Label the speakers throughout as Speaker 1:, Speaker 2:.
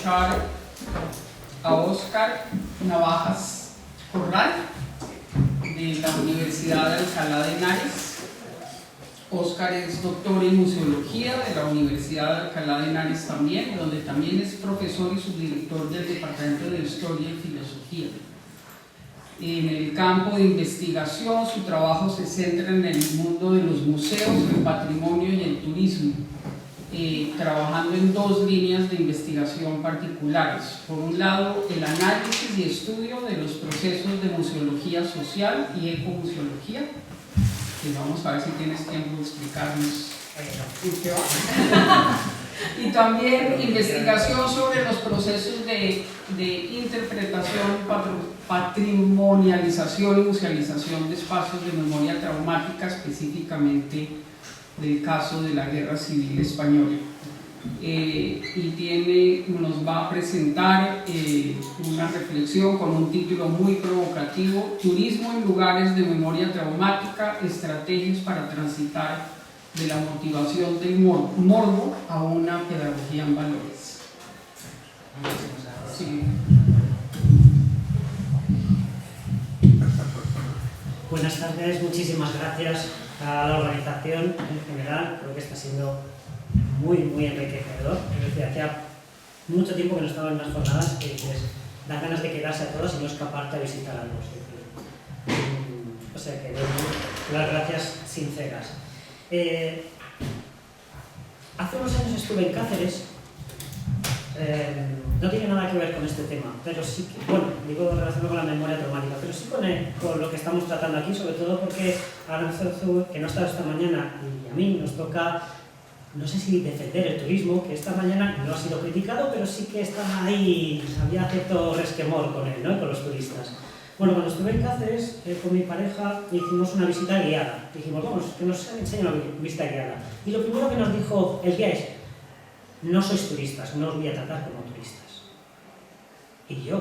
Speaker 1: escuchar a Óscar Navajas Corral de la Universidad de Alcalá de Henares. Óscar es doctor en museología de la Universidad de Alcalá de Henares también, donde también es profesor y subdirector del Departamento de Historia y Filosofía. En el campo de investigación, su trabajo se centra en el mundo de los museos, el patrimonio y el turismo, trabajando en dos líneas de investigación particulares. Por un lado, el análisis y estudio de los procesos de museología social y ecomuseología, que vamos a ver si tienes tiempo de explicarnos qué va. Y también investigación sobre los procesos de interpretación, patrimonialización y musealización de espacios de memoria traumática, específicamente del caso de la Guerra Civil Española. Y nos va a presentar una reflexión con un título muy provocativo: Turismo en lugares de memoria traumática, estrategias para transitar de la motivación del morbo a una pedagogía en valores. Sí.
Speaker 2: Buenas tardes, muchísimas gracias a la organización en general. Creo que está siendo muy enriquecedor. Es decir, hacía mucho tiempo que no estaba en unas jornadas que dan ganas de quedarse a todos y no escaparte a visitar algo. O sea que las gracias sinceras. Hace unos años estuve en Cáceres. No tiene nada que ver con este tema, pero sí que, bueno, digo relacionado con la memoria traumática, pero sí con lo que estamos tratando aquí, sobre todo porque a Aranzazu, que no ha estado esta mañana, y a mí nos toca, no sé si defender el turismo, que esta mañana no ha sido criticado, pero sí que está ahí, había cierto resquemor con él, ¿no? Con los turistas. Bueno, cuando estuve en Cáceres, con mi pareja, hicimos una visita guiada. Dijimos, vamos, que nos enseñen una visita guiada. Y lo primero que nos dijo el guía es: no sois turistas, no os voy a tratar como turistas. Y yo,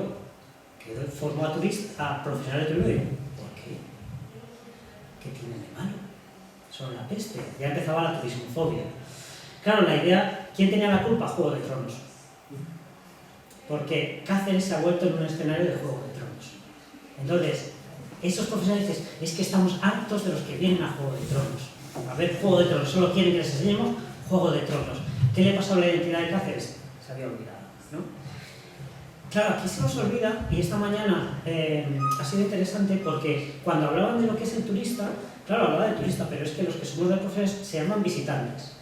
Speaker 2: que formo a profesional de turismo, digo, ¿por qué? ¿Qué tiene de malo? Son la peste. Ya empezaba la turismofobia. Claro, la idea, ¿quién tenía la culpa? Juego de Tronos. Porque Cáceres se ha vuelto en un escenario de Juego de Tronos. Entonces, esos profesionales dicen, es que estamos hartos de los que vienen a Juego de Tronos. A ver, Juego de Tronos, solo quieren que les enseñemos Juego de Tronos. ¿Qué le pasó a la identidad de Cáceres? Se había olvidado, ¿no? Claro, aquí se nos olvida, y esta mañana ha sido interesante porque cuando hablaban de lo que es el turista, claro, hablaba de turista, pero es que los que somos de profesionales se llaman visitantes.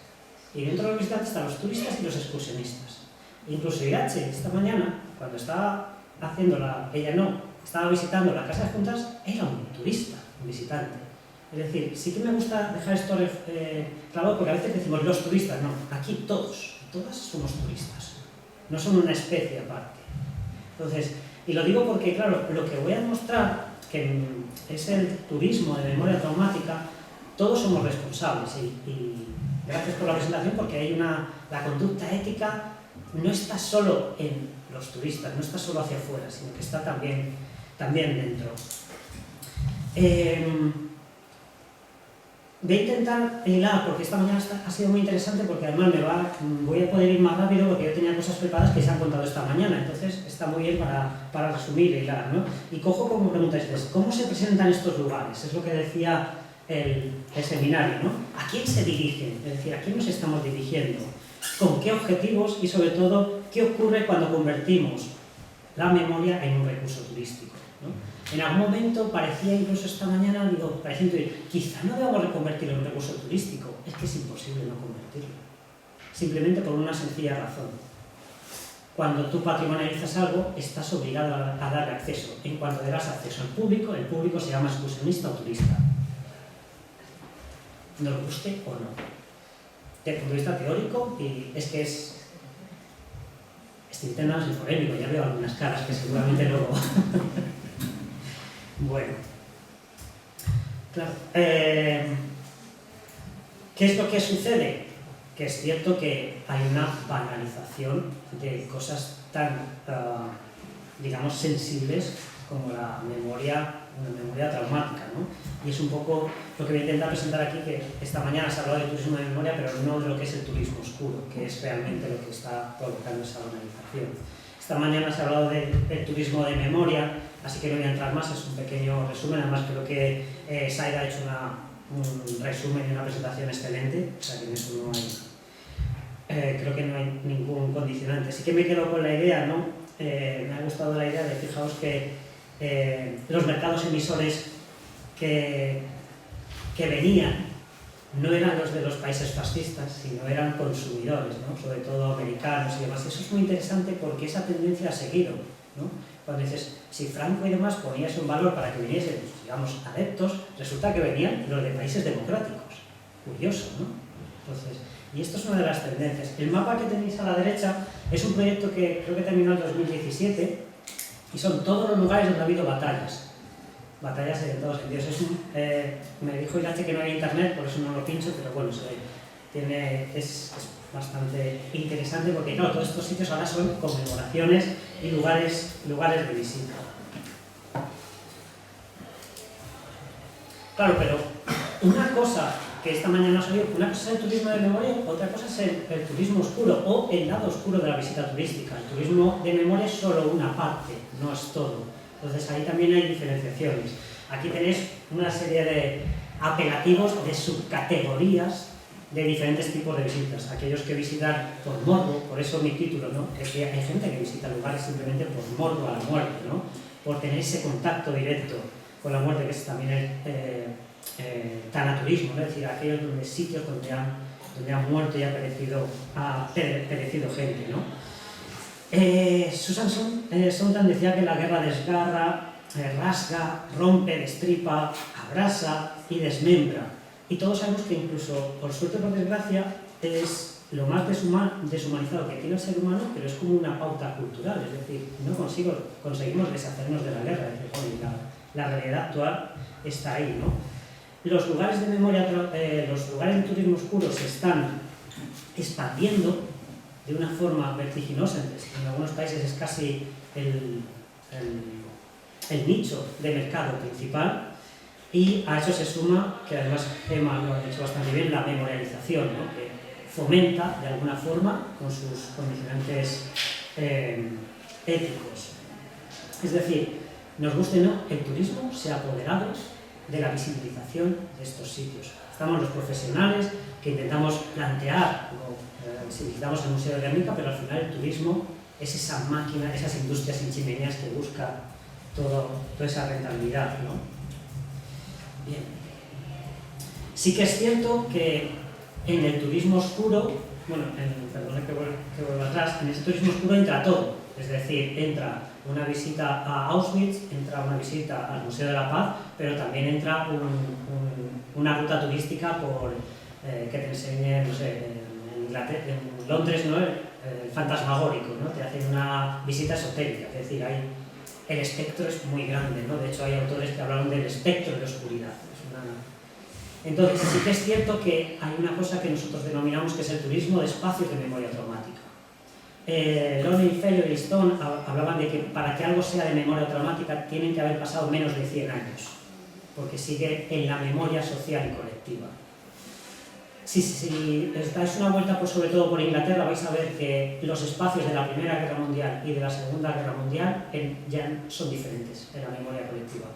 Speaker 2: Y dentro de los visitantes están los turistas y los excursionistas. Incluso Irache, esta mañana, cuando estaba estaba visitando la Casa de Juntas, era un turista, un visitante. Es decir, sí que me gusta dejar esto claro, porque a veces decimos los turistas, no, aquí todas somos turistas, no son una especie aparte. Entonces, y lo digo porque, claro, lo que voy a mostrar, que es el turismo de memoria traumática, todos somos responsables y gracias por la presentación, porque hay la conducta ética no está solo en los turistas, no está solo hacia afuera, sino que está también dentro. Voy a intentar hilar, porque esta mañana ha sido muy interesante, porque además voy a poder ir más rápido porque yo tenía cosas preparadas que se han contado esta mañana, entonces está muy bien para resumir e hilar, ¿no? Y cojo como pregunta ¿cómo se presentan estos lugares? Es lo que decía el seminario, ¿no? ¿A quién se dirigen? Es decir, ¿a quién nos estamos dirigiendo? ¿Con qué objetivos? Y sobre todo, ¿qué ocurre cuando convertimos la memoria en un recurso turístico, ¿no? En algún momento parecía, incluso esta mañana, parecía intuir, quizá no debamos reconvertirlo en un recurso turístico. Es que es imposible no convertirlo. Simplemente por una sencilla razón. Cuando tú patrimonializas algo, estás obligado a darle acceso. En cuanto le das acceso al público, el público se llama excursionista o turista. Nos guste o no. Desde el punto de vista teórico, y es que estoy intentando ser polémico, ya veo algunas caras que seguramente luego... Bueno, claro. ¿Qué es lo que sucede? Que es cierto que hay una banalización de cosas tan, digamos, sensibles como la memoria memoria traumática, ¿no? Y es un poco lo que voy a intentar presentar aquí, que esta mañana se ha hablado de turismo de memoria, pero no de lo que es el turismo oscuro, que es realmente lo que está provocando esa banalización. Esta mañana se ha hablado del turismo de memoria, así que no voy a entrar más, es un pequeño resumen. Además creo que Saida ha hecho un resumen y una presentación excelente, o sea que en eso no hay, creo que no hay ningún condicionante. Sí que me quedo con la idea, ¿no? Me ha gustado la idea de, fijaos que los mercados emisores que venían no eran los de los países fascistas, sino eran consumidores, ¿no? Sobre todo americanos y demás. Eso es muy interesante porque esa tendencia ha seguido, ¿no? Cuando dices, si Franco y demás ponías un valor para que viniesen, pues, digamos, adeptos, resulta que venían los de países democráticos. Curioso, ¿no? Entonces, y esto es una de las tendencias. El mapa que tenéis a la derecha es un proyecto que creo que terminó en 2017 y son todos los lugares donde ha habido batallas. Batallas en todos sentidos. Me dijo Irache que no hay internet, por eso no lo pincho, pero bueno, es bastante interesante porque, claro, todos estos sitios ahora son conmemoraciones y lugares de visita. Claro, pero una cosa que esta mañana nos ha salido, una cosa es el turismo de memoria, otra cosa es el turismo oscuro o el lado oscuro de la visita turística. El turismo de memoria es solo una parte, no es todo. Entonces ahí también hay diferenciaciones. Aquí tenéis una serie de apelativos, de subcategorías de diferentes tipos de visitas. Aquellos que visitan por morbo, por eso mi título, ¿no? Es que hay gente que visita lugares simplemente por morbo a la muerte, ¿no? Por tener ese contacto directo con la muerte, que es también el tanaturismo, ¿no? Es decir, aquellos sitios donde han muerto y ha perecido gente, ¿no? Susan Sontag decía que la guerra desgarra, rasga, rompe, destripa, abrasa y desmembra. Y todos sabemos que incluso, por suerte o por desgracia, es lo más deshumanizado que tiene el ser humano, pero es como una pauta cultural. Es decir, no conseguimos deshacernos de la guerra. Es decir, la realidad actual está ahí, ¿no? Los lugares de memoria, los lugares de turismo oscuro se están expandiendo de una forma vertiginosa. En algunos países es casi el nicho de mercado principal, y a eso se suma, que además Gemma lo ha hecho bastante bien, la memorialización, ¿no? Que fomenta de alguna forma con sus condicionantes éticos. Es decir, nos guste o no, el turismo se ha apoderado de la visibilización de estos sitios. Estamos los profesionales que intentamos plantear, si visitamos el Museo de Guernica, pero al final el turismo es esa máquina, esas industrias sin chimeneas que busca toda esa rentabilidad, ¿no? Bien. Sí que es cierto que en el turismo oscuro, perdón que vuelva atrás, en ese turismo oscuro entra todo, es decir, entra una visita a Auschwitz, entra una visita al Museo de la Paz, pero también entra una ruta turística que te enseñe, no sé, en Londres, ¿no? El fantasmagórico, ¿no? Te hacen una visita esotérica, es decir, el espectro es muy grande, ¿no? De hecho hay autores que hablaron del espectro de oscuridad. Entonces sí que es cierto que hay una cosa que nosotros denominamos que es el turismo de espacios de memoria traumática. Loney, Fellow y Stone hablaban de que para que algo sea de memoria traumática tienen que haber pasado menos de 100 años, porque sigue en la memoria social y colectiva. Si dais una vuelta sobre todo por Inglaterra, vais a ver que los espacios de la Primera Guerra Mundial y de la Segunda Guerra Mundial ya son diferentes en la memoria colectiva.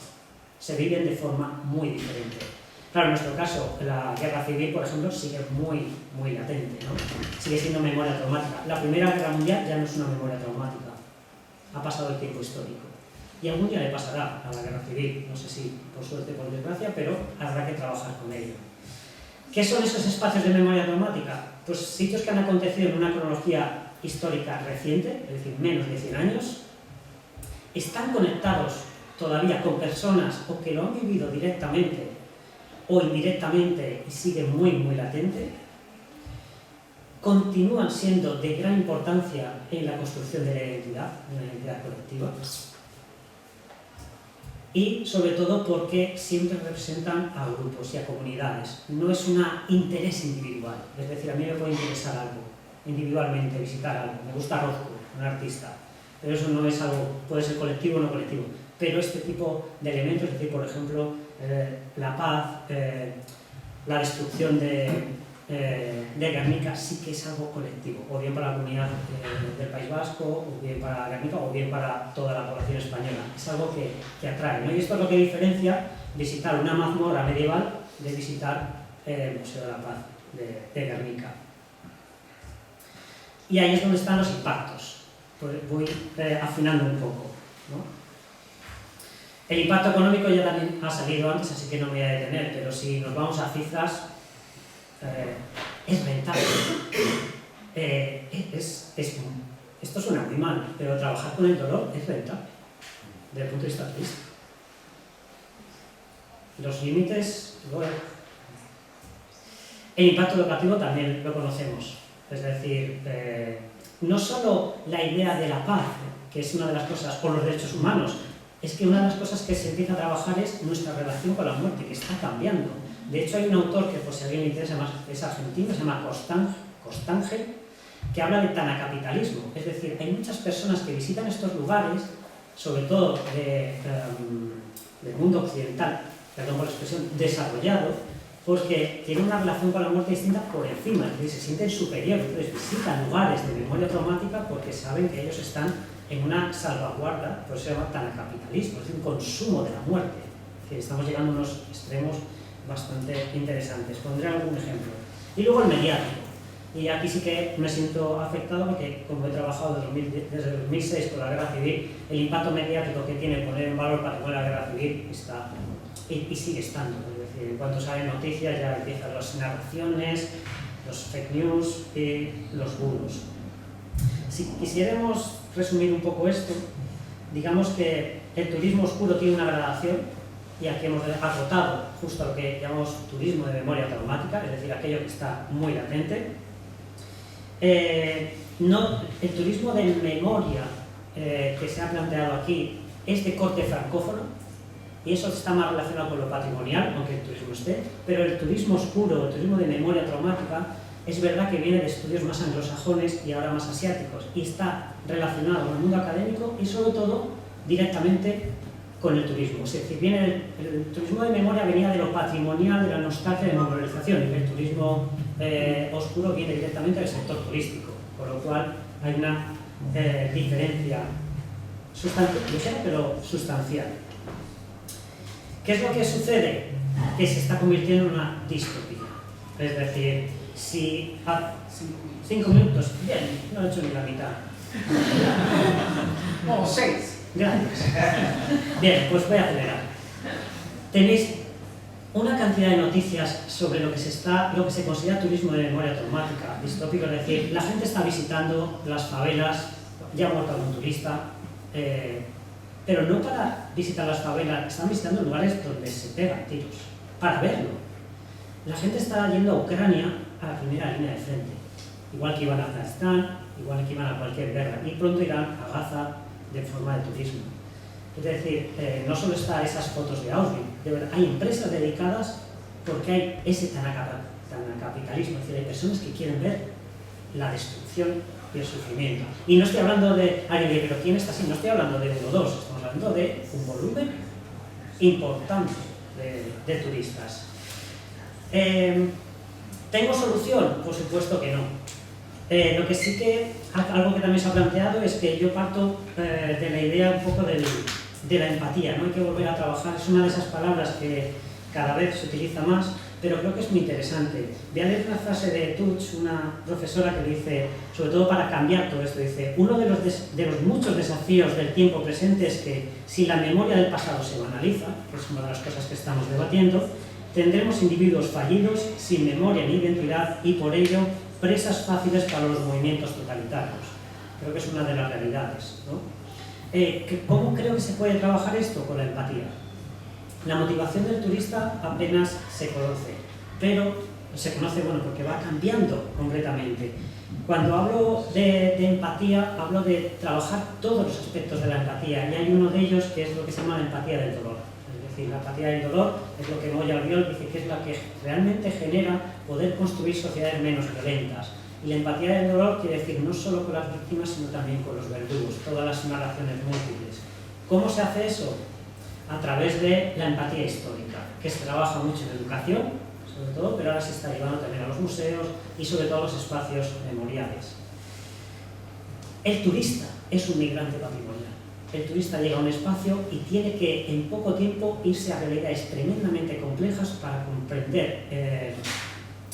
Speaker 2: Se viven de forma muy diferente. Claro, en nuestro caso, la Guerra Civil, por ejemplo, sigue muy, muy latente, ¿no? Sigue siendo memoria traumática. La Primera Guerra Mundial ya no es una memoria traumática. Ha pasado el tiempo histórico. Y algún día le pasará a la Guerra Civil. No sé si por suerte o por desgracia, pero habrá que trabajar con ello. ¿Qué son esos espacios de memoria traumática? Pues sitios que han acontecido en una cronología histórica reciente, es decir, menos de 100 años, están conectados todavía con personas o que lo han vivido directamente o indirectamente y sigue muy, muy latente, continúan siendo de gran importancia en la construcción de la identidad colectiva, y sobre todo porque siempre representan a grupos y a comunidades. No es un interés individual, es decir, a mí me puede interesar algo individualmente, visitar algo, me gusta Rothko, un artista, pero eso no es algo, puede ser colectivo o no colectivo. pero este tipo de elementos, es decir, por ejemplo, la paz, la destrucción de Guernica, sí que es algo colectivo, o bien para la comunidad del País Vasco, o bien para Guernica, o bien para toda la población española. Es algo que atrae, ¿no? Y esto es lo que diferencia visitar una mazmorra medieval de visitar el Museo de la Paz de Guernica. Y ahí es donde están los impactos. Pues voy afinando un poco, ¿no? El impacto económico ya también ha salido antes, así que no me voy a detener, pero si nos vamos a cifras, es rentable. Esto suena muy mal, pero trabajar con el dolor es rentable, desde el punto de vista artístico. Los límites, bueno. El impacto educativo también lo conocemos, es decir, no solo la idea de la paz, que es una de las cosas, o los derechos humanos, es que una de las cosas que se empieza a trabajar es nuestra relación con la muerte, que está cambiando. De hecho, hay un autor que, por si a alguien le interesa más, es argentino, se llama Costange, que habla de tanacapitalismo. Es decir, hay muchas personas que visitan estos lugares, sobre todo del mundo occidental, perdón por la expresión, desarrollado, porque tienen una relación con la muerte distinta por encima, es decir, se sienten superiores, entonces visitan lugares de memoria traumática porque saben que ellos están en una salvaguarda, por eso se llama tanacapitalismo, es decir, un consumo de la muerte. Es decir, estamos llegando a unos extremos bastante interesantes. Pondré algún ejemplo. Y luego el mediático. Y aquí sí que me siento afectado porque, como he trabajado desde 2006 con la guerra civil, el impacto mediático que tiene poner en valor patrimonio de la guerra civil está y sigue estando. Es decir, en cuanto salen noticias ya empiezan las narraciones, los fake news y los bulos. Si quisiéramos resumir un poco esto, digamos que el turismo oscuro tiene una gradación, y aquí hemos agotado justo lo que llamamos turismo de memoria traumática, es decir, aquello que está muy latente. El turismo de memoria que se ha planteado aquí es de corte francófono, y eso está más relacionado con lo patrimonial, aunque el turismo esté, pero el turismo oscuro, el turismo de memoria traumática, es verdad que viene de estudios más anglosajones y ahora más asiáticos, y está relacionado con el mundo académico y sobre todo directamente con el turismo. Es decir, viene el turismo de memoria venía de lo patrimonial, de la nostalgia, de la memorialización, y el turismo oscuro viene directamente del sector turístico, con lo cual hay una diferencia ligera pero sustancial. ¿Qué es lo que sucede? Que se está convirtiendo en una distopía. Es decir, si a 5 minutos, bien, no he hecho ni la mitad.
Speaker 1: O 6.
Speaker 2: Gracias. Bien, pues voy a acelerar. Tenéis una cantidad de noticias sobre lo que se considera turismo de memoria traumática, distópico, es decir, la gente está visitando las favelas, ya ha muerto algún turista, pero no para visitar las favelas, están visitando lugares donde se pegan tiros, para verlo. La gente está yendo a Ucrania a la primera línea de frente, igual que iban a Afganistán, igual que iban a cualquier guerra, y pronto irán a Gaza de forma de turismo. Es decir, no solo están esas fotos de Auschwitz, de verdad, hay empresas dedicadas porque hay ese tanacapitalismo, es decir, hay personas que quieren ver la destrucción y el sufrimiento. Y no estoy hablando de alguien que, pero ¿quién está así? No estoy hablando de 1 o 2, estamos hablando de un volumen importante de turistas. ¿Tengo solución? Por supuesto que no. Lo que sí que, algo que también se ha planteado es que yo parto de la idea un poco de la empatía, ¿no? Hay que volver a trabajar, es una de esas palabras que cada vez se utiliza más, pero creo que es muy interesante. Voy a leer una frase de Tuch, una profesora que dice, sobre todo para cambiar todo esto, dice: uno de los muchos desafíos del tiempo presente es que si la memoria del pasado se banaliza, que es una de las cosas que estamos debatiendo, tendremos individuos fallidos, sin memoria ni identidad y por ello presas fáciles para los movimientos totalitarios. Creo que es una de las realidades, ¿no? ¿Cómo creo que se puede trabajar esto? Con la empatía. La motivación del turista apenas se conoce, pero se conoce, bueno, porque va cambiando completamente. Cuando hablo de empatía, hablo de trabajar todos los aspectos de la empatía, y hay uno de ellos que es lo que se llama la empatía del dolor. Es decir, la empatía del dolor es lo que Moya Albiol dice que es la que realmente genera poder construir sociedades menos violentas. Y la empatía del dolor quiere decir no solo con las víctimas, sino también con los verdugos, todas las narraciones múltiples. ¿Cómo se hace eso? A través de la empatía histórica, que se trabaja mucho en educación, sobre todo, pero ahora se está llevando también a los museos y sobre todo a los espacios memoriales. El turista es un migrante patrimonial. El turista llega a un espacio y tiene que en poco tiempo irse a realidades tremendamente complejas para comprender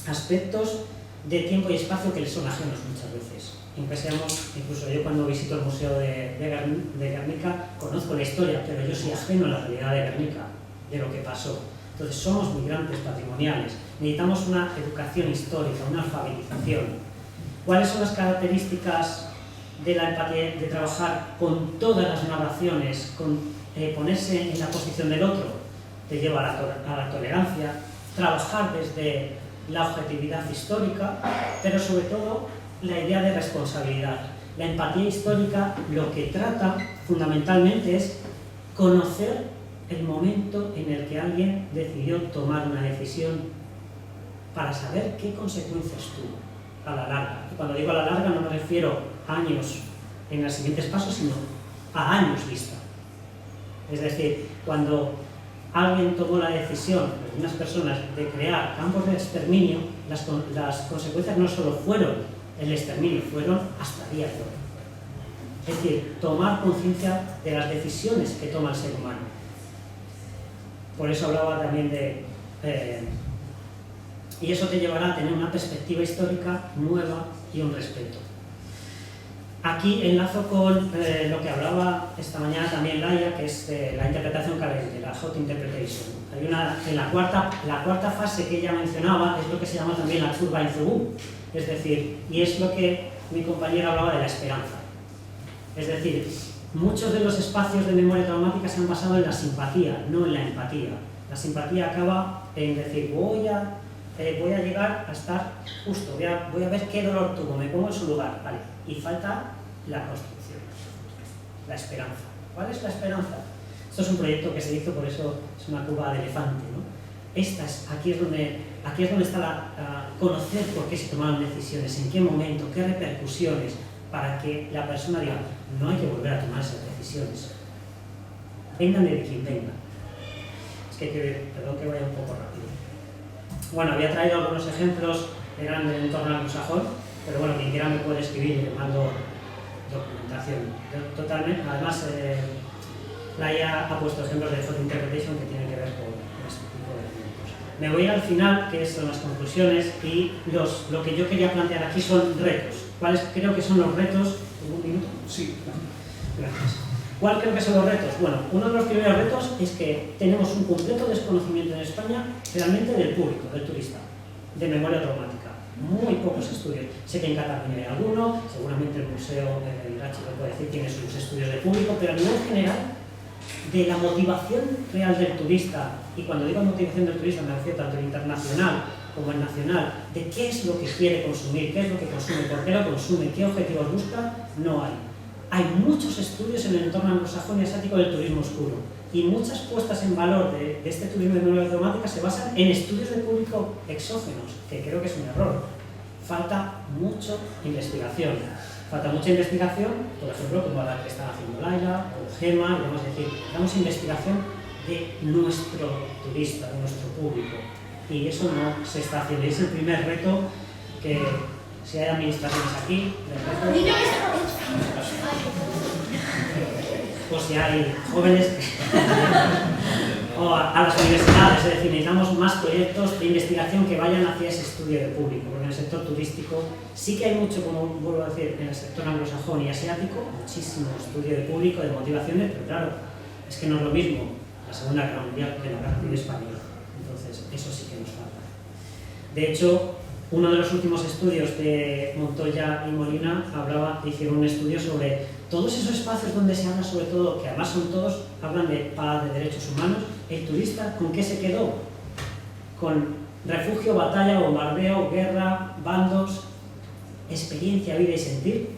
Speaker 2: aspectos de tiempo y espacio que le son ajenos muchas veces. Incluso yo cuando visito el Museo de Guernica conozco la historia, pero yo soy ajeno a la realidad de Guernica, de lo que pasó. Entonces somos migrantes patrimoniales, necesitamos una educación histórica, una alfabetización. ¿Cuáles son las características de la empatía, de trabajar con todas las narraciones, con ponerse en la posición del otro? Te lleva a la tolerancia, trabajar desde la objetividad histórica, pero sobre todo la idea de responsabilidad. La empatía histórica lo que trata fundamentalmente es conocer el momento en el que alguien decidió tomar una decisión para saber qué consecuencias tuvo a la larga. Y cuando digo a la larga no me refiero a años en los siguientes pasos, sino a años vista. Es decir, cuando alguien tomó la decisión, unas personas, de crear campos de exterminio, las consecuencias no solo fueron el exterminio, fueron hasta el día de hoy. Es decir, tomar conciencia de las decisiones que toma el ser humano. Por eso hablaba también de... y eso te llevará a tener una perspectiva histórica nueva y un respeto. Aquí enlazo con lo que hablaba esta mañana también Laia, que es la interpretación carente, la hot interpretation. Hay la cuarta fase que ella mencionaba es lo que se llama también la curva in through, es decir, y es lo que mi compañera hablaba de la esperanza. Es decir, muchos de los espacios de memoria traumática se han basado en la simpatía, no en la empatía. La simpatía acaba en decir, voy a llegar a estar justo, voy a ver qué dolor tuvo, me pongo en su lugar, ¿vale? Y falta la construcción, la esperanza. ¿Cuál es la esperanza? Esto es un proyecto que se hizo, por eso es una cuba de elefante, ¿no? Aquí es donde está conocer por qué se tomaron decisiones, en qué momento, qué repercusiones, para que la persona diga, no hay que volver a tomar esas decisiones. Vengan de quien venga. Es que perdón que vaya un poco rápido. Bueno, había traído algunos ejemplos, eran del entorno anglosajón, pero bueno, quien quiera me puede escribir y le mando documentación. Totalmente, además, Laia ha puesto ejemplos de Hot Interpretation que tienen que ver con este tipo de elementos. Me voy al final, que son las conclusiones, y lo que yo quería plantear aquí son retos. ¿Cuáles creo que son los retos? ¿Un minuto?
Speaker 1: Sí.
Speaker 2: Gracias. ¿Cuál creo que son los retos? Bueno, uno de los primeros retos es que tenemos un completo desconocimiento en España realmente del público, del turista, de memoria traumática. Muy pocos estudios. Sé que en Cataluña hay alguno, seguramente el Museo Irache lo puede decir, tiene sus estudios de público, pero a nivel general, de la motivación real del turista, y cuando digo motivación del turista me refiero tanto el internacional como el nacional, de qué es lo que quiere consumir, qué es lo que consume, por qué lo consume, qué objetivos busca, no hay. Hay muchos estudios en el entorno anglosajón y asiático del turismo oscuro, y muchas puestas en valor de este turismo de memoria traumática se basan en estudios de público exógenos, que creo que es un error. Falta mucha investigación. Falta mucha investigación, por ejemplo, como la que está haciendo Laia o Gema, y vamos a decir, damos investigación de nuestro turista, de nuestro público. Y eso no se está haciendo. Y es el primer reto que, si hay administraciones aquí, o si hay jóvenes, o a las universidades, es decir, necesitamos más proyectos de investigación que vayan hacia ese estudio de público, porque en el sector turístico sí que hay mucho, como vuelvo a decir, en el sector anglosajón y asiático, muchísimo estudio de público, de motivaciones, pero claro, es que no es lo mismo la Segunda Guerra Mundial que la Guerra Civil Española, entonces eso sí que nos falta. De hecho, uno de los últimos estudios de Montoya y Molina hicieron un estudio sobre todos esos espacios donde se habla sobre todo, que además son todos, hablan de paz, de derechos humanos. El turista, ¿con qué se quedó? Con refugio, batalla, bombardeo, guerra, bandos, experiencia, vida y sentir.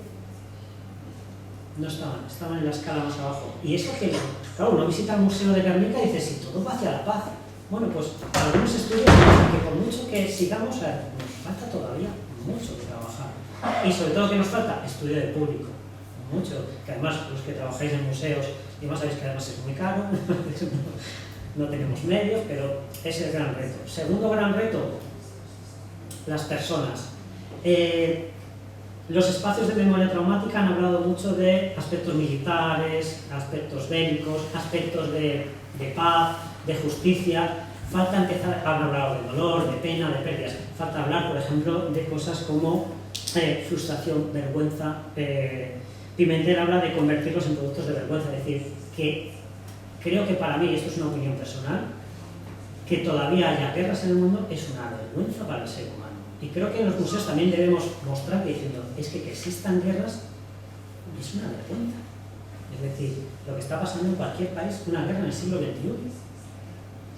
Speaker 2: No estaban en la escala más abajo. Y eso que, claro, uno visita el Museo de Guernica y dice, si todo va hacia la paz. Bueno, pues algunos estudios dicen que por mucho que sigamos, nos falta todavía mucho que trabajar. Y sobre todo, ¿qué nos falta? Estudio de público. mucho, que además los que trabajáis en museos, y más sabéis que además es muy caro, no tenemos medios, pero ese es el gran reto. Segundo gran reto, las personas. Los espacios de memoria traumática han hablado mucho de aspectos militares, aspectos bélicos, aspectos de paz, de justicia. Falta empezar, han hablado de dolor, de pena, de pérdidas. Falta hablar, por ejemplo, de cosas como frustración, vergüenza. Pimentel habla de convertirlos en productos de vergüenza, es decir, que creo que para mí, esto es una opinión personal, que todavía haya guerras en el mundo es una vergüenza para el ser humano. Y creo que en los museos también debemos mostrar diciendo, es que existan guerras es una vergüenza. Es decir, lo que está pasando en cualquier país, una guerra en el siglo XXI,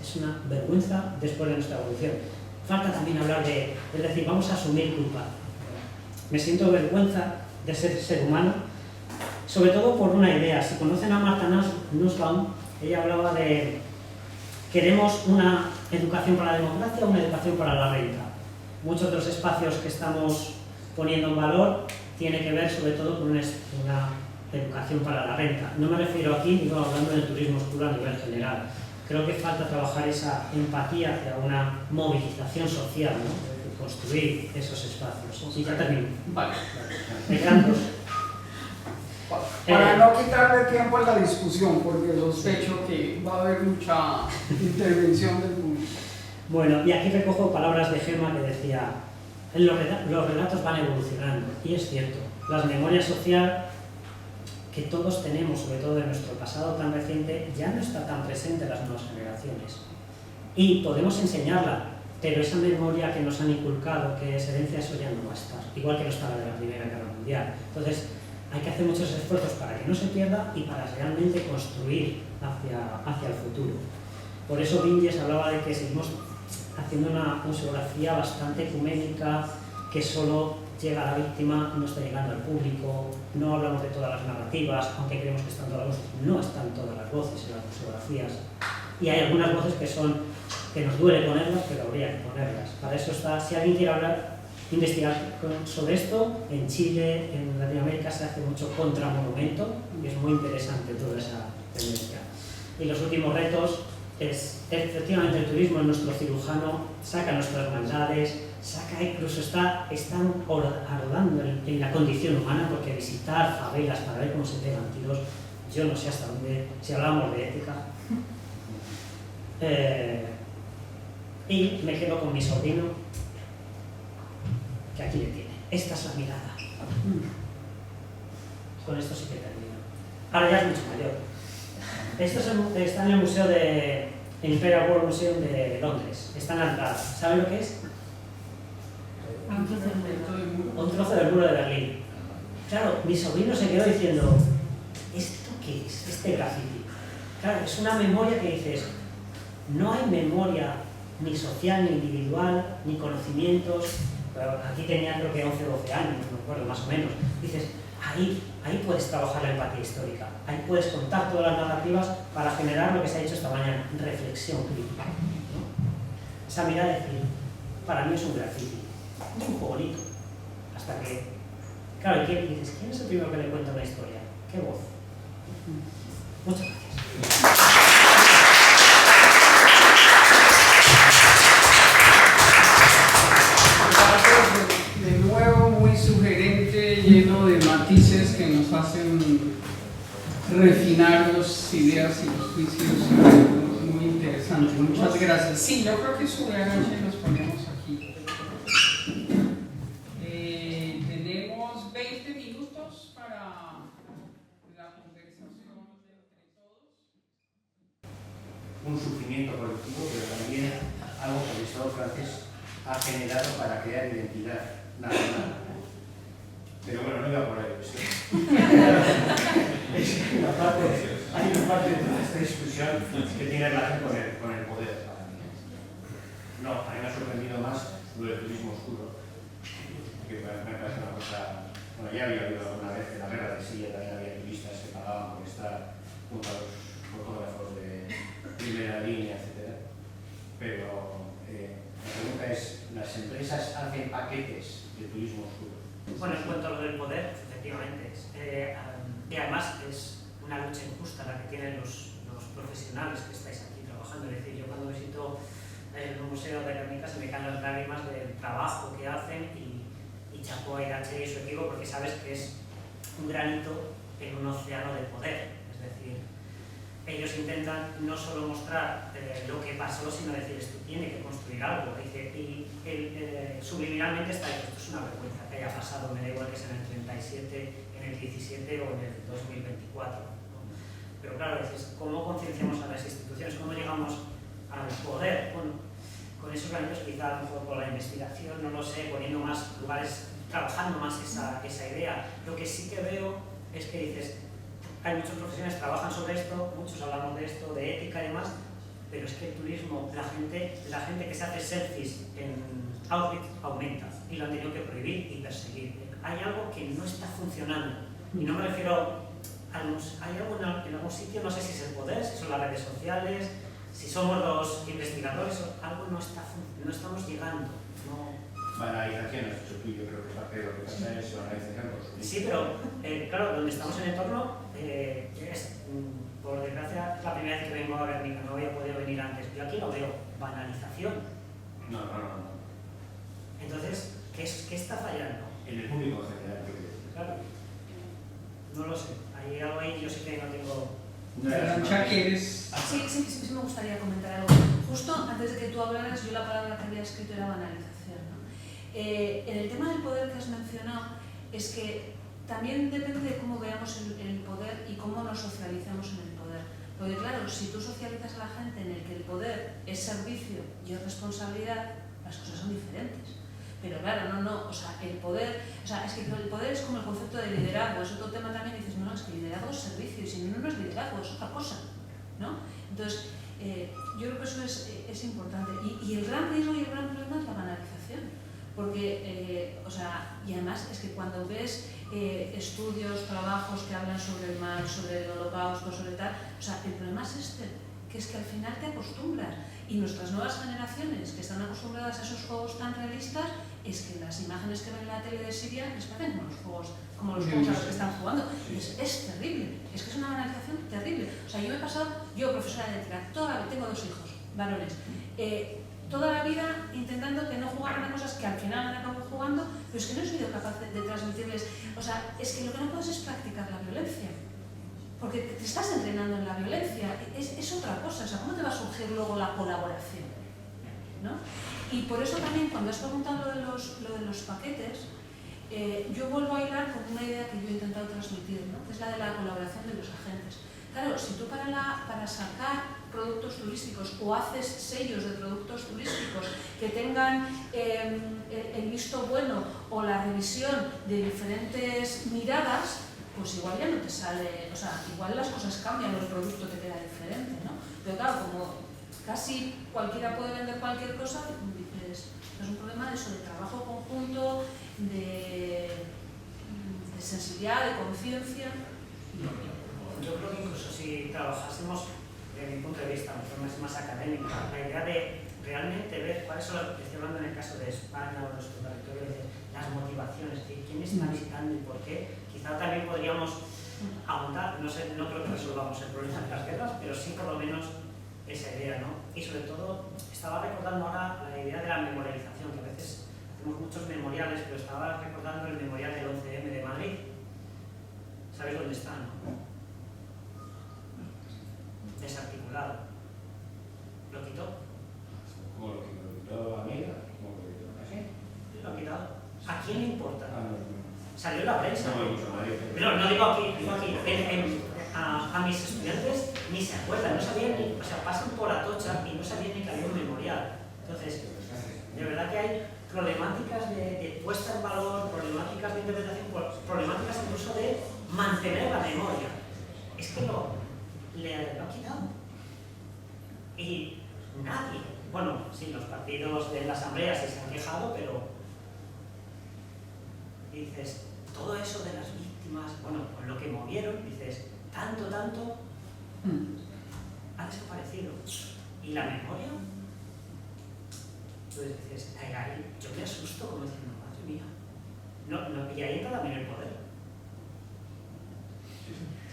Speaker 2: es una vergüenza después de nuestra evolución. Falta también hablar de, es decir, vamos a asumir culpa. Me siento vergüenza de ser humano, sobre todo por una idea. Si conocen a Martha Nussbaum, ella hablaba de queremos una educación para la democracia o una educación para la renta. Muchos de los espacios que estamos poniendo en valor tienen que ver sobre todo con una educación para la renta. No me refiero aquí, digo, hablando del turismo oscuro a nivel general. Creo que falta trabajar esa empatía hacia una movilización social, ¿no? Construir esos espacios. Y ya termino.
Speaker 1: Vale.
Speaker 3: Para no quitarle tiempo a la discusión, porque sospecho que va a haber mucha intervención del público.
Speaker 2: Bueno, y aquí recojo palabras de Gemma que decía, los relatos van evolucionando, y es cierto, la memoria social que todos tenemos, sobre todo de nuestro pasado tan reciente, ya no está tan presente en las nuevas generaciones. Y podemos enseñarla, pero esa memoria que nos han inculcado, que es herencia, eso ya no va a estar, igual que no estaba de la Primera Guerra Mundial. Entonces, hay que hacer muchos esfuerzos para que no se pierda y para realmente construir hacia el futuro. Por eso Vinges hablaba de que seguimos haciendo una museografía bastante ecuménica, que solo llega a la víctima, no está llegando al público, no hablamos de todas las narrativas, aunque creemos que están todas las voces, no están todas las voces en las museografías. Y hay algunas voces que nos duele ponerlas, pero habría que ponerlas. Para eso está, si alguien quiere investigar sobre esto, en Chile, en Latinoamérica se hace mucho contramonumento y es muy interesante toda esa tendencia. Y los últimos retos es, efectivamente, el turismo es nuestro cirujano, saca nuestras maldades, incluso están ahondando en la condición humana, porque visitar favelas para ver cómo se pegan tiros, yo no sé hasta dónde, si hablamos de ética. Y me quedo con mi sobrino, que aquí le tiene. Esta es la mirada. Con esto sí que termino. Ahora ya es mucho mayor. Esto está en el museo de Imperial War Museum de Londres. Está en la entrada. ¿Saben lo que es? Un trozo del muro de Berlín. Claro, mi sobrino se quedó diciendo, ¿esto qué es? Este graffiti. Claro, es una memoria que dices, no hay memoria ni social, ni individual, ni conocimientos. Pero aquí tenía creo que 11 o 12 años, no me acuerdo, más o menos. Dices, ahí puedes trabajar la empatía histórica, ahí puedes contar todas las narrativas para generar lo que se ha hecho esta mañana, reflexión crítica, ¿no? Esa mirada de decir, para mí es un graffiti, es un juego bonito, hasta que, claro, y dices, ¿quién es el primero que le cuenta una historia? ¿Qué voz? Muchas gracias.
Speaker 1: De nuevo, muy sugerente, lleno de matices que nos hacen refinar las ideas y los juicios. Muy interesante, muchas gracias. Sí, yo creo que sube anoche los ponemos aquí. Tenemos 20 minutos para la conversación entre todos.
Speaker 4: Un sufrimiento colectivo, pero también algo que el Estado francés ha generado para crear identidad nacional. Pero bueno, no iba por ahí. ¿Sí? Hay una parte de toda esta discusión que tiene relación con el poder para mí. No, a mí me ha sorprendido más lo del turismo oscuro, que me parece una cosa. Bueno, ya había habido alguna vez en la guerra de Siria, también había turistas que pagaban por estar junto a los fotógrafos de primera línea, etc. Pero la pregunta es, ¿las empresas hacen paquetes de turismo oscuro?
Speaker 2: Bueno, en cuanto a lo del poder, efectivamente. Y además es una lucha injusta la que tienen los profesionales que estáis aquí trabajando. Es decir, yo cuando visito el Museo de Guernica se me caen las lágrimas del trabajo que hacen y chapó a Irache y su equipo, porque sabes que es un granito en un océano de poder. Es decir, ellos intentan no solo mostrar lo que pasó, sino decir, esto tiene que construir algo. Dice, y subliminalmente está diciendo, esto es una vergüenza que haya pasado, me da igual que sea en el 37, en el 17 o en el 2024. ¿no? Pero claro, dices, ¿cómo concienciamos a las instituciones? ¿Cómo llegamos al poder? Bueno, con esos granitos quizá a lo mejor por la investigación, no lo sé, poniendo más lugares, trabajando más esa idea. Lo que sí que veo es que dices, hay muchos profesionales que trabajan sobre esto, muchos hablamos de esto, de ética y demás, pero es que el turismo, la gente que se hace selfies en Outreach aumenta y lo han tenido que prohibir y perseguir. Hay algo que no está funcionando y no me refiero hay algo en algún sitio, no sé si es el poder, si son las redes sociales, si somos los investigadores, algo no estamos llegando.
Speaker 4: Banalización, has hecho tú, yo creo que parte de lo que pasa es banalización.
Speaker 2: Sí, pero claro, donde estamos en el entorno, por desgracia, es la primera vez que vengo a Guernica, no había podido venir antes. Yo aquí no veo banalización.
Speaker 4: No.
Speaker 2: Entonces, ¿qué está fallando?
Speaker 4: En el público en general, creo que
Speaker 2: Claro, no lo sé. Hay algo ahí que yo sé que no tengo.
Speaker 1: Arancha, ¿quieres?
Speaker 5: Sí, me gustaría comentar algo. Justo antes de que tú hablaras, yo la palabra que había escrito era banalización, ¿no? En el tema del poder que has mencionado, es que también depende de cómo veamos el poder y cómo nos socialicemos en el poder. Porque claro, si tú socializas a la gente en el que el poder es servicio y es responsabilidad, las cosas son diferentes. Pero claro, o sea, el poder, es que el poder es como el concepto de liderazgo, es otro tema también, y dices, no, es que liderazgo es servicio, y si no es liderazgo, es otra cosa, ¿no? Entonces, yo creo que eso es importante. Y el gran riesgo y el gran problema es la banalización, porque, y además es que cuando ves estudios, trabajos que hablan sobre el mal, sobre el holocausto, sobre tal, el problema es que es que al final te acostumbras, y nuestras nuevas generaciones que están acostumbradas a esos juegos tan realistas, es que las imágenes que ven en la tele de Siria les parecen como los juegos a los que están jugando. Es terrible, es que es una banalización terrible. Yo profesora de ética, tengo 2 hijos, varones, toda la vida intentando que no jugaran a cosas que al final han acabado jugando, pero es que no he sido capaz de transmitirles. Es que lo que no puedes es practicar la violencia. Porque te estás entrenando en la violencia, es otra cosa, ¿cómo te va a surgir luego la colaboración? ¿No? Y por eso también, cuando has preguntado lo de los paquetes, yo vuelvo a hilar con una idea que yo he intentado transmitir, ¿no? Que es la de la colaboración de los agentes. Claro, si tú para sacar productos turísticos o haces sellos de productos turísticos que tengan el visto bueno o la revisión de diferentes miradas, pues igual ya no te sale, igual las cosas cambian, el producto te queda diferente, ¿no? Pero claro, como casi cualquiera puede vender cualquier cosa, dices, es un problema de eso, de trabajo conjunto, de sensibilidad, de conciencia.
Speaker 2: Yo creo que incluso si trabajásemos, desde mi punto de vista, de forma más académica, la idea de realmente ver cuáles son las, estoy hablando en el caso de España o de nuestro territorio, de las motivaciones, de quién está visitando y por qué. Quizá también podríamos aguantar, no creo que resolvamos el problema de las guerras, pero sí por lo menos esa idea, ¿no? Y sobre todo, estaba recordando ahora la idea de la memorialización, que a veces hacemos muchos memoriales, pero estaba recordando el memorial del 11M de Madrid. ¿Sabéis dónde está, no? Desarticulado. ¿Lo quitó?
Speaker 4: ¿Cómo lo quitó? ¿Lo quitó a mí? ¿Cómo lo quitó? ¿Así?
Speaker 2: Lo ha quitado. ¿A quién le importa?
Speaker 4: No.
Speaker 2: Salió en la prensa.
Speaker 4: Pero
Speaker 2: no digo aquí. A mis estudiantes ni se acuerdan, no sabían ni, pasan por Atocha y no sabían ni que había un memorial. Entonces, de verdad que hay problemáticas de puesta en valor, problemáticas de interpretación, problemáticas incluso de mantener la memoria. Es que lo ha quitado. Y nadie, bueno, sí, los partidos de la asamblea sí se han quejado, pero dices, todo eso de las víctimas, bueno, con lo que movieron, dices, tanto, ha desaparecido. ¿Y la memoria? Entonces dices, yo me asusto como diciendo, madre mía. Y ahí entra también el poder.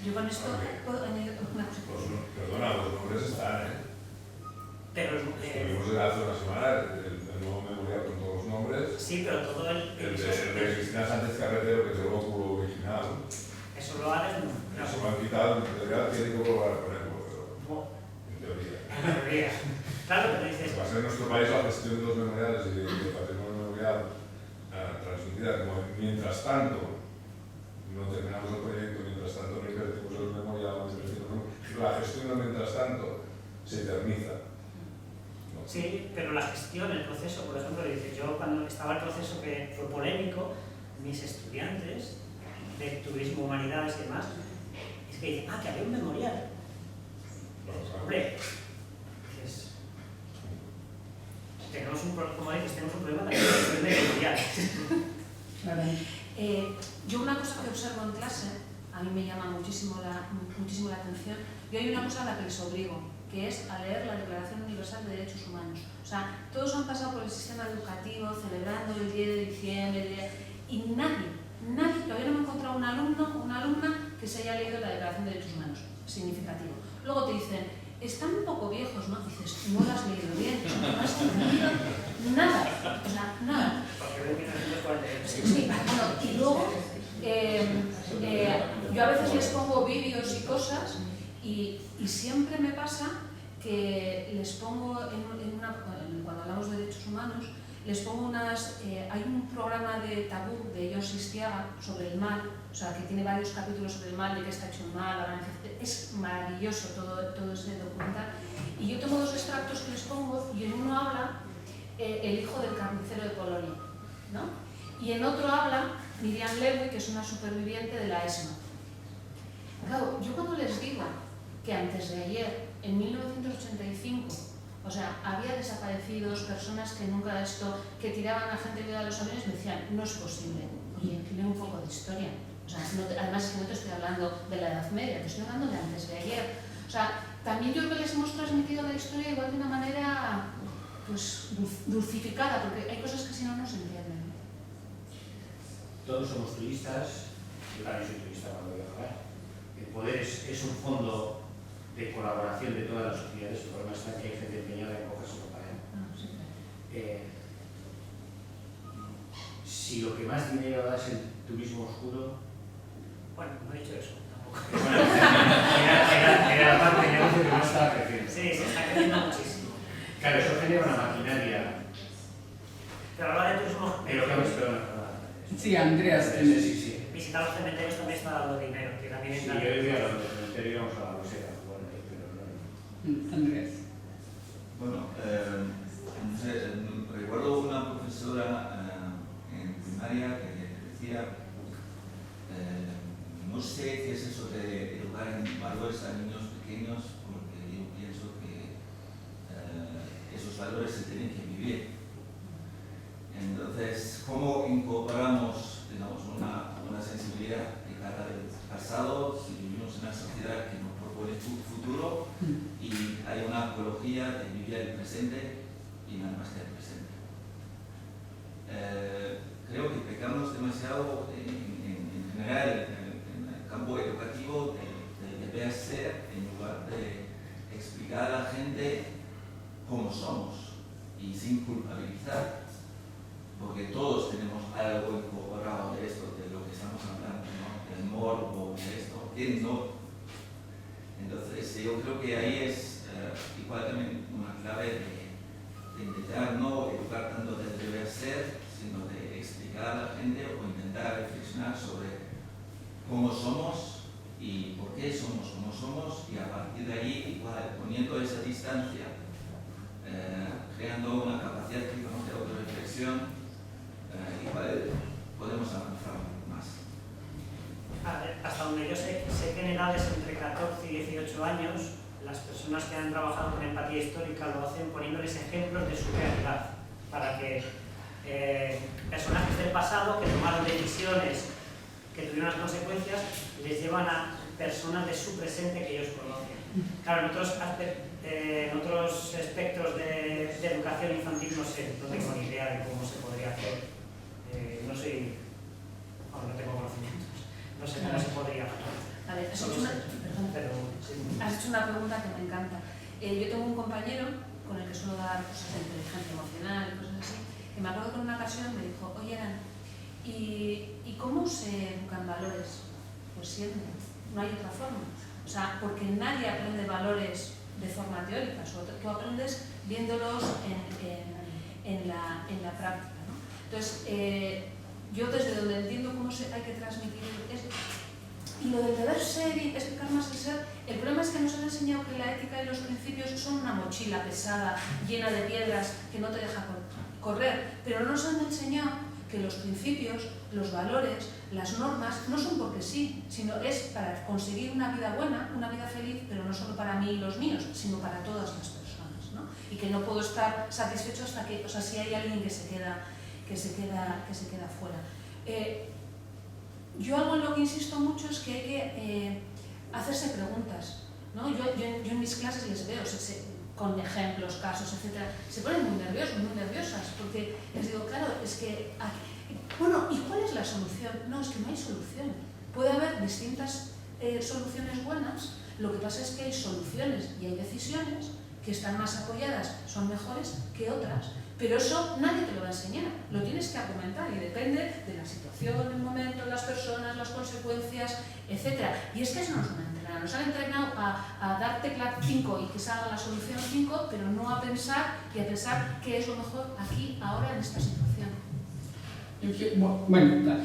Speaker 5: Yo con esto puedo añadir una cosa.
Speaker 6: Perdona, los nombres están, ¿eh?
Speaker 2: Pero
Speaker 6: Tuvimos hace una semana el nuevo memorial con todos los nombres.
Speaker 2: sí, pero todo
Speaker 6: El de Cristina Sánchez Carretero, que es el óculo original.
Speaker 2: eso lo haces,
Speaker 6: Eso lo han quitado, en realidad tiene que volver a ponerlo, pero en teoría.
Speaker 2: Claro, pero dices,
Speaker 6: Va a ser en nuestro país la gestión de los memoriales y del patrimonio memorial transmitida como mientras tanto no terminamos el proyecto, mientras tanto no invertimos en el memorial, la gestión del mientras tanto se eterniza. ¿No?
Speaker 2: sí, pero la gestión, el proceso, por ejemplo, dices, yo cuando estaba el proceso que fue polémico, mis estudiantes de turismo, humanidades y demás, es que dicen, que había un memorial. Hombre, dices, tenemos un problema de gestión de memorial.
Speaker 5: Yo una cosa que observo en clase, a mí me llama muchísimo la atención, yo hay una cosa a la que les obligo, que es a leer la Declaración Universal de Derechos Humanos. O sea, todos han pasado por el sistema educativo celebrando el 10 de diciembre y nadie, todavía no me he encontrado un alumno o una alumna que se haya leído la Declaración de Derechos Humanos, significativo. Luego te dicen, están un poco viejos, ¿no? Dices, no lo has leído bien, no has entendido nada, o sea, nada. Sí, bueno, y luego yo a veces les pongo vídeos y cosas y siempre me pasa que les pongo cuando hablamos de derechos humanos, les pongo hay un programa de Tabú de Jon Sistiaga sobre el mal, o sea, que tiene varios capítulos sobre el mal, de qué está hecho el mal, es maravilloso todo ese documental. Y yo tomo dos extractos que les pongo y en uno habla el hijo del carnicero de Polonia, ¿no? Y en otro habla Miriam Lewy, que es una superviviente de la ESMA. Claro, yo cuando les digo que antes de ayer, en 1985, o sea, había desaparecidos, personas que nunca que tiraban a gente viva de los aviones, me decían, no es posible. Oye, lee un poco de historia. O sea, además es que no te estoy hablando de la Edad Media, te estoy hablando de antes de ayer. O sea, también yo creo que les hemos transmitido la historia igual de una manera, pues, dulcificada, porque hay cosas que si no se entienden.
Speaker 4: Todos somos turistas, yo también soy turista cuando voy a viajar. El poder es un fondo de colaboración de todas las sociedades, el problema está que hay gente empeñada en cogerse para él. Si lo que más dinero da es el turismo oscuro,
Speaker 2: Bueno, no he dicho eso tampoco.
Speaker 4: era la parte de negocio que más estaba creciendo.
Speaker 2: Sí, se está creciendo muchísimo.
Speaker 4: Claro, eso genera una maquinaria.
Speaker 2: Pero hablar de turismo,
Speaker 4: Pero claro,
Speaker 1: Sí, Andreas.
Speaker 4: Sí.
Speaker 2: visitar los cementerios también está dando dinero, que también
Speaker 4: Sí,
Speaker 2: entra.
Speaker 4: yo vivía a los cementerios, íbamos a la Rosera, bueno, pero no.
Speaker 1: Andrés.
Speaker 7: Bueno, no sé, recuerdo una profesora en primaria que decía, no sé qué es eso de educar en valores a niños pequeños, porque yo pienso que esos valores se tienen que vivir. Entonces, ¿cómo incorporamos, digamos, una sensibilidad de cara del pasado si vivimos en una sociedad que nos propone futuro y hay una apología de vivir el presente y nada más que el presente? Creo que pecamos demasiado en general en el campo educativo de deber ser en lugar de explicar a la gente cómo somos y sin culpabilizar. Porque todos tenemos algo incorporado de esto, de lo que estamos hablando, ¿no? Del morbo, de esto, ¿quién no? Entonces, yo creo que ahí es igual también una clave de intentar no educar tanto del deber ser, sino de explicar a la gente o intentar reflexionar sobre cómo somos y por qué somos como somos, y a partir de ahí, igual, poniendo esa distancia, creando una capacidad de autorreflexión, igual podemos avanzar más.
Speaker 2: A ver, hasta donde yo sé que en edades entre 14 y 18 años, las personas que han trabajado con empatía histórica lo hacen poniéndoles ejemplos de su realidad, para que personajes del pasado que tomaron decisiones que tuvieron unas consecuencias les llevan a personas de su presente que ellos conocen. Claro, en otros espectros de educación infantil no tengo ni idea de cómo se podría hacer. No tengo conocimientos, no sé cómo se podría hacer.
Speaker 5: Vale, has
Speaker 2: Solo
Speaker 5: hecho una,
Speaker 2: sé.
Speaker 5: perdón,
Speaker 2: Pero, sí.
Speaker 5: has hecho una pregunta que me encanta. Yo tengo un compañero con el que suelo dar cosas de inteligencia emocional y cosas así, que me acuerdo que en una ocasión me dijo, oye, Ana, ¿y cómo se educan valores? Pues siempre, no hay otra forma. O sea, porque nadie aprende valores de forma teórica, tú aprendes viéndolos en la práctica, ¿no? Entonces, yo desde donde entiendo cómo hay que transmitir esto, y lo del deber ser y explicar más el ser, el problema es que nos han enseñado que la ética y los principios son una mochila pesada, llena de piedras, que no te deja correr, pero no nos han enseñado que los principios, los valores, las normas, no son porque sí, sino es para conseguir una vida buena, una vida feliz, pero no solo para mí y los míos, sino para todas las personas, ¿no? Y que no puedo estar satisfecho hasta que, o sea, si hay alguien que se queda fuera. Yo algo en lo que insisto mucho es que hay que hacerse preguntas, ¿no? Yo en mis clases les veo con ejemplos, casos, etc. Se ponen muy nerviosos, muy nerviosas, porque les digo, claro, es que, bueno, ¿y cuál es la solución? No, es que no hay solución. Puede haber distintas soluciones buenas, lo que pasa es que hay soluciones y hay decisiones que están más apoyadas, son mejores que otras, pero eso nadie te lo va a enseñar, lo tienes que argumentar y depende de la situación, el momento, las personas, las consecuencias, etc. Y es que eso nos han entrenado a dar tecla 5 y que salga la solución 5, pero no a pensar y a pensar qué es lo mejor aquí, ahora, en esta situación.
Speaker 1: Bueno, dale.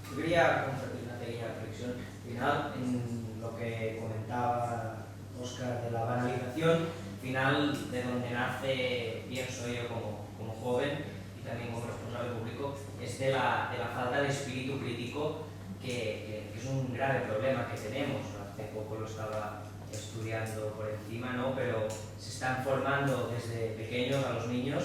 Speaker 8: Yo quería compartir una pequeña reflexión final en lo que comentaba Óscar de la banalización, final de donde nace, pienso yo como joven y también como responsable público, es de la falta de espíritu crítico que es un grave problema que tenemos. Hace poco lo estaba estudiando por encima, ¿no? Pero se están formando desde pequeños a los niños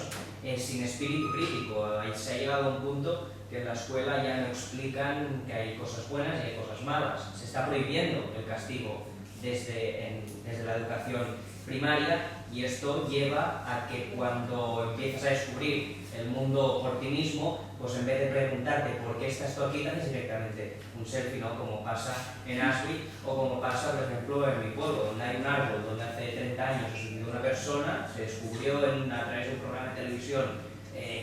Speaker 8: sin espíritu crítico. Se ha llegado a un punto que en la escuela ya no explican que hay cosas buenas y hay cosas malas. Se está prohibiendo el castigo desde la educación primaria, y esto lleva a que cuando empiezas a descubrir el mundo por ti mismo, pues en vez de preguntarte por qué estás tú aquí, te haces directamente un selfie, ¿no? Como pasa en Auschwitz o como pasa, por ejemplo, en mi pueblo, donde hay un árbol donde hace 30 años se subió una persona, se descubrió a través de un programa de televisión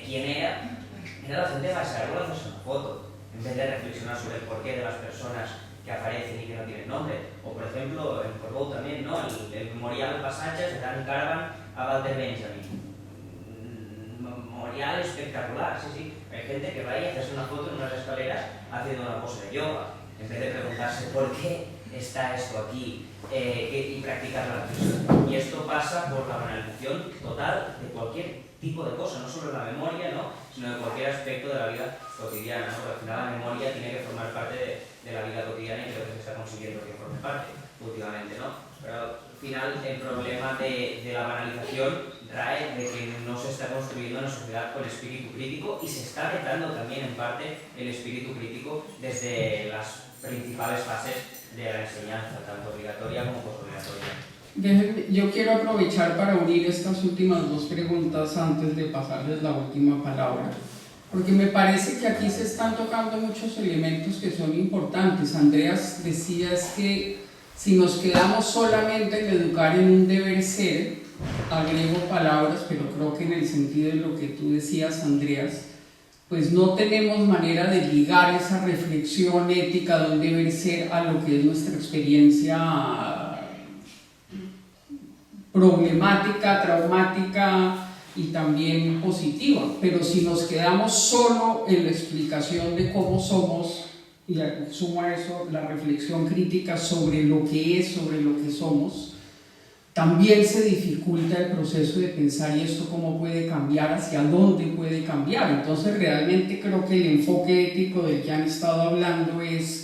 Speaker 8: quién era, y la gente va a ese árbol a hacerse una foto, en vez de reflexionar sobre el porqué de las personas que aparecen y que no tienen nombre. O, por ejemplo, en Portbou también, ¿no? El memorial Passatges de Dan Caravan a Walter Benjamin. Memorial espectacular, sí. Hay gente que va ahí a hacerse una foto en unas escaleras haciendo una pose de yoga, en vez de preguntarse por qué está esto aquí y practicar la reflexión. Y esto pasa por la banalización total de cualquier tipo de cosa, no solo de la memoria, ¿no? Sino de cualquier aspecto de la vida cotidiana, ¿no? Porque al final la memoria tiene que formar parte de la vida cotidiana y creo que se está consiguiendo que forme parte últimamente, ¿no? Pero al final el problema de la banalización trae de que no se está construyendo una sociedad con espíritu crítico y se está vetando también en parte el espíritu crítico desde las principales fases de la enseñanza, tanto obligatoria como posobligatoria.
Speaker 1: Yo quiero aprovechar para unir estas últimas dos preguntas antes de pasarles la última palabra, porque me parece que aquí se están tocando muchos elementos que son importantes. Andreas decía que si nos quedamos solamente en educar en un deber ser, agrego palabras, pero creo que en el sentido de lo que tú decías, Andreas, pues no tenemos manera de ligar esa reflexión ética de un deber ser a lo que es nuestra experiencia problemática, traumática y también positiva. Pero si nos quedamos solo en la explicación de cómo somos, y sumo a eso la reflexión crítica sobre lo que es, sobre lo que somos, también se dificulta el proceso de pensar y esto cómo puede cambiar, hacia dónde puede cambiar. Entonces realmente creo que el enfoque ético del que han estado hablando es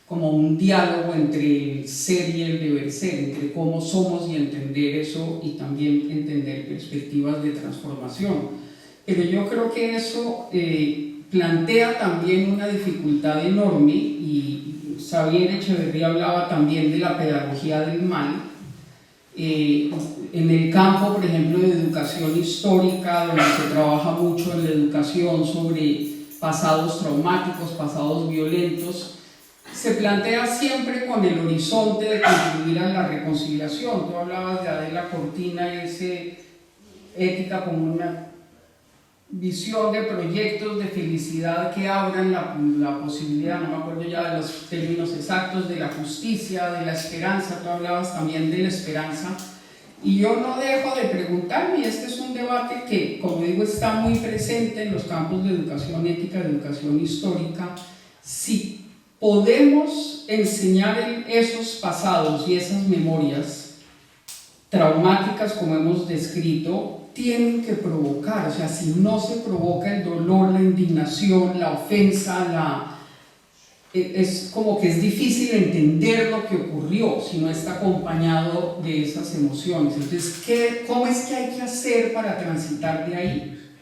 Speaker 1: como un diálogo entre el ser y el deber ser, entre cómo somos y entender eso, y también entender perspectivas de transformación. Pero yo creo que eso plantea también una dificultad enorme, y Xavier Echeverría hablaba también de la pedagogía del mal, en el campo, por ejemplo, de educación histórica, donde se trabaja mucho en la educación sobre pasados traumáticos, pasados violentos. se plantea siempre con el horizonte de contribuir a la reconciliación. Tú hablabas de Adela Cortina y ese ética como una visión de proyectos de felicidad que abran la posibilidad, no me acuerdo ya de los términos exactos, de la justicia, de la esperanza. Tú hablabas también de la esperanza. Y yo no dejo de preguntarme, y este es un debate que, como digo, está muy presente en los campos de educación ética, de educación histórica, si podemos enseñar esos pasados y esas memorias traumáticas, como hemos descrito, tienen que provocar, o sea, si no se provoca el dolor, la indignación, la ofensa, es como que es difícil entender lo que ocurrió si no está acompañado de esas emociones. Entonces, ¿cómo es que hay que hacer para transitar de ahí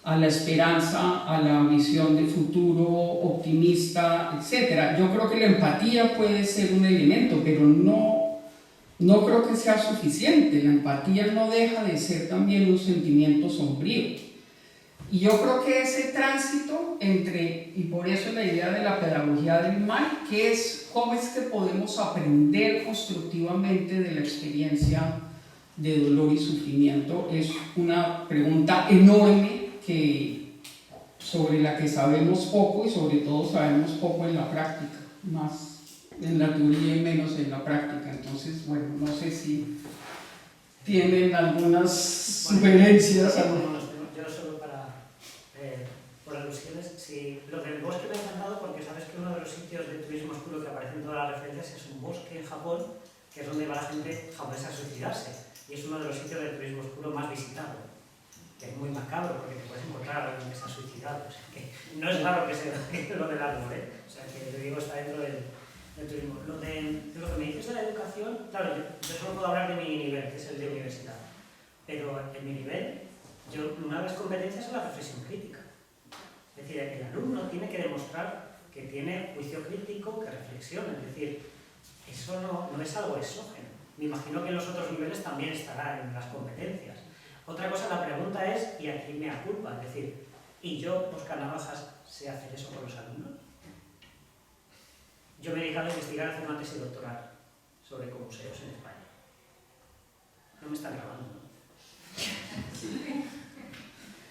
Speaker 1: a la esperanza, a la visión de futuro optimista, etcétera? Yo creo que la empatía puede ser un elemento, pero no creo que sea suficiente. La empatía no deja de ser también un sentimiento sombrío. Y yo creo que ese tránsito y por eso la idea de la pedagogía del mal, que es cómo es que podemos aprender constructivamente de la experiencia de dolor y sufrimiento, es una pregunta enorme sobre la que sabemos poco, y sobre todo sabemos poco en la práctica, más en la teoría y menos en la práctica. Entonces, bueno, no sé si tienen algunas sugerencias.
Speaker 2: Yo solo por alusiones, sí, lo del bosque me ha encantado porque sabes que uno de los sitios de turismo oscuro que aparece en todas las referencias es un bosque en Japón, que es donde va la gente japonesa a suicidarse, y es uno de los sitios de turismo oscuro más visitado, que es muy macabro porque te puedes encontrar a alguien que se ha suicidado, o sea que no es raro que sea lo del árbol, o sea que yo digo está dentro del turismo. Lo que me dices de la educación, claro, yo solo puedo hablar de mi nivel, que es el de universidad, pero en mi nivel, una de las competencias es la reflexión crítica. Es decir, el alumno tiene que demostrar que tiene juicio crítico, que reflexiona. Es decir, eso no es algo exógeno. Me imagino que en los otros niveles también estará en las competencias. Otra cosa, la pregunta es, ¿y aquí me culpa? Es decir, ¿y yo, Óscar Navajas, sé hacer eso con los alumnos? Yo me he dedicado a investigar, hacer una tesis doctoral sobre museos en España. No me están grabando, ¿no?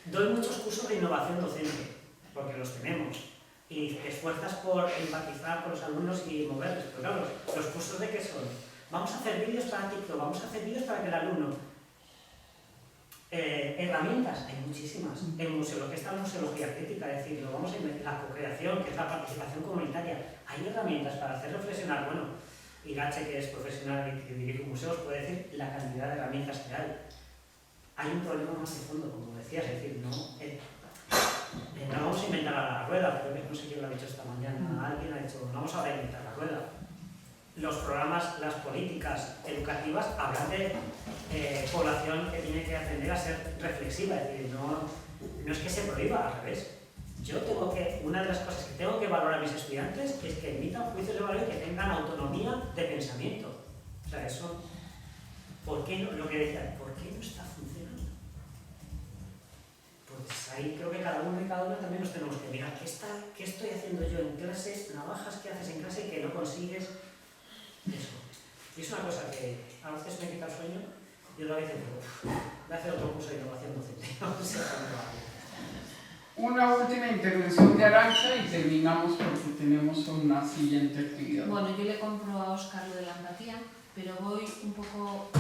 Speaker 2: Doy muchos cursos de innovación docente, porque los tenemos, y te esfuerzas por empatizar con los alumnos y moverles, pero claro, los cursos ¿de qué son? Vamos a hacer vídeos para TikTok, vamos a hacer vídeos para que el alumno... herramientas, hay muchísimas. En museología está la museología crítica, es decir, vamos a la co-creación, que es la participación comunitaria. Hay herramientas para hacer reflexionar. Bueno, Irache, que es profesional y que dirige museos, puede decir la cantidad de herramientas que hay. Hay un problema más de fondo, como decías, es decir, no vamos a inventar la rueda, creo que no sé quién lo ha dicho esta mañana, alguien ha dicho, no vamos a inventar la rueda. Los programas, las políticas educativas hablan de población que tiene que aprender a ser reflexiva, es decir, no es que se prohíba, al revés. Una de las cosas que tengo que valorar a mis estudiantes es que emitan juicios de valor y que tengan autonomía de pensamiento. O sea, eso, ¿por qué no? Lo que decía, ¿por qué no está funcionando? Pues ahí creo que cada uno y cada una también nos tenemos que mirar, ¿qué estoy haciendo yo en clases? Navajas, ¿qué haces en clase que no consigues? Eso. Y es una cosa que a veces me quita el sueño y otra vez digo, voy a hacer otro curso de innovación docente. No sé cuándo va.
Speaker 1: Una última intervención de Arantxa y terminamos porque tenemos una siguiente actividad.
Speaker 5: Bueno, yo le compro a Óscar lo de la empatía, pero voy un poco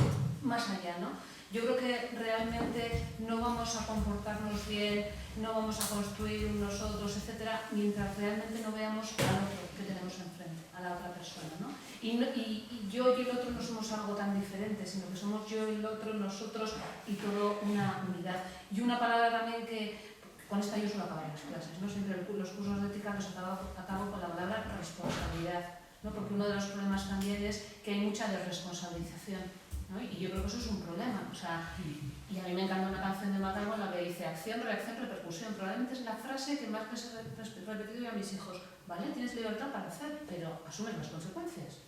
Speaker 5: más allá, ¿no? Yo creo que realmente no vamos a comportarnos bien, no vamos a construir nosotros, etcétera, mientras realmente no veamos al otro que tenemos enfrente, a la otra persona, ¿no? Y yo y el otro no somos algo tan diferente, sino que somos yo y el otro, nosotros y todo una unidad. Y una palabra también que, con esta yo suelo acabar las clases, ¿no? Siempre los cursos de ética los acabo con la palabra responsabilidad, ¿no? Porque uno de los problemas también es que hay mucha desresponsabilización, ¿no? Y yo creo que eso es un problema, o sea, y a mí me encanta una canción de Matalgo en la que dice acción, reacción, repercusión. Probablemente es la frase que más les he repetido yo a mis hijos, ¿vale? Tienes libertad para hacer, pero asumes las consecuencias.